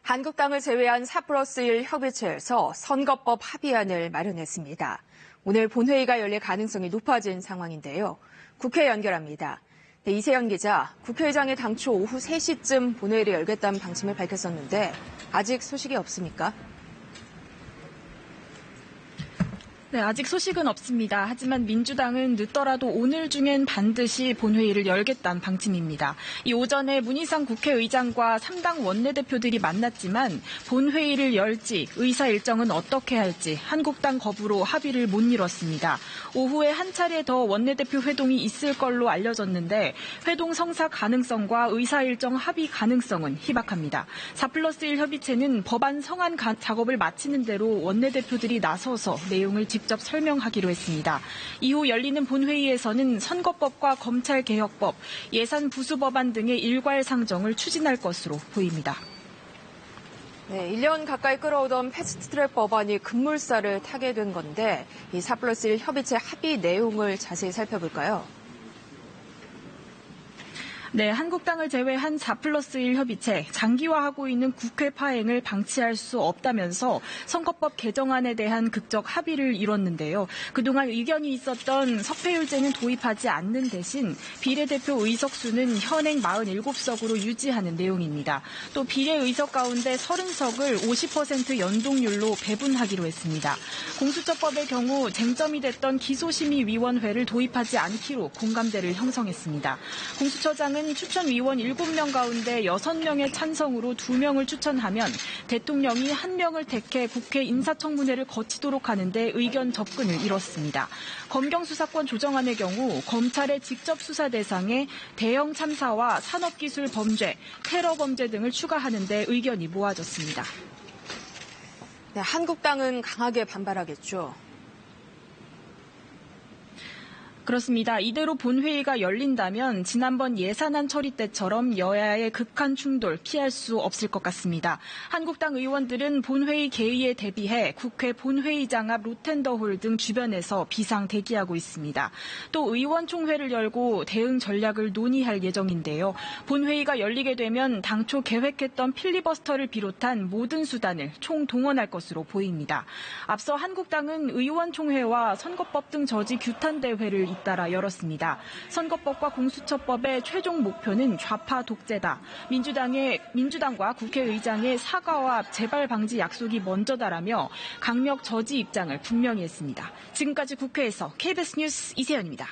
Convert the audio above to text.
한국당을 제외한 4+1 협의체에서 선거법 합의안을 마련했습니다. 오늘 본회의가 열릴 가능성이 높아진 상황인데요. 국회 연결합니다. 네, 이세연 기자, 국회의장이 당초 오후 3시쯤 본회의를 열겠다는 방침을 밝혔었는데 아직 소식이 없습니까? 네, 아직 소식은 없습니다. 하지만 민주당은 늦더라도 오늘 중엔 반드시 본회의를 열겠다는 방침입니다. 이 오전에 문희상 국회의장과 3당 원내대표들이 만났지만 본회의를 열지 의사 일정은 어떻게 할지 한국당 거부로 합의를 못 이뤘습니다. 오후에 한 차례 더 원내대표 회동이 있을 걸로 알려졌는데 회동 성사 가능성과 의사 일정 합의 가능성은 희박합니다. 4+1 협의체는 법안 성안 작업을 마치는 대로 원내대표들이 나서서 내용을 직접 설명하기로 했습니다. 이후 열리는 본회의에서는 선거법과 검찰개혁법, 예산부수법안 등의 일괄 상정을 추진할 것으로 보입니다. 네, 1년 가까이 끌어오던 패스트트랙 법안이 급물살을 타게 된 건데 이 4+1 협의체 합의 내용을 자세히 살펴볼까요? 네, 한국당을 제외한 4+1 협의체, 장기화하고 있는 국회 파행을 방치할 수 없다면서 선거법 개정안에 대한 극적 합의를 이뤘는데요. 그동안 의견이 있었던 석패율제는 도입하지 않는 대신 비례대표 의석수는 현행 47석으로 유지하는 내용입니다. 또 비례의석 가운데 30석을 50% 연동률로 배분하기로 했습니다. 공수처법의 경우 쟁점이 됐던 기소심의위원회를 도입하지 않기로 공감대를 형성했습니다. 공수처장은 추천위원 7명 가운데 6명의 찬성으로 2명을 추천하면 대통령이 1명을 택해 국회 인사청문회를 거치도록 하는데 의견 접근을 이뤘습니다. 검경수사권 조정안의 경우 검찰의 직접 수사 대상에 대형 참사와 산업기술 범죄, 테러 범죄 등을 추가하는 데 의견이 모아졌습니다. 네, 한국당은 강하게 반발하겠죠. 그렇습니다. 이대로 본회의가 열린다면 지난번 예산안 처리 때처럼 여야의 극한 충돌 피할 수 없을 것 같습니다. 한국당 의원들은 본회의 개의에 대비해 국회 본회의장 앞 로텐더홀 등 주변에서 비상 대기하고 있습니다. 또 의원총회를 열고 대응 전략을 논의할 예정인데요. 본회의가 열리게 되면 당초 계획했던 필리버스터를 비롯한 모든 수단을 총동원할 것으로 보입니다. 앞서 한국당은 의원총회와 선거법 등 저지 규탄 대회를 잇따라 열었습니다. 선거법과 공수처법의 최종 목표는 좌파 독재다. 민주당과 국회의장의 사과와 재발 방지 약속이 먼저다라며 강력 저지 입장을 분명히 했습니다. 지금까지 국회에서 KBS 뉴스 이세연입니다.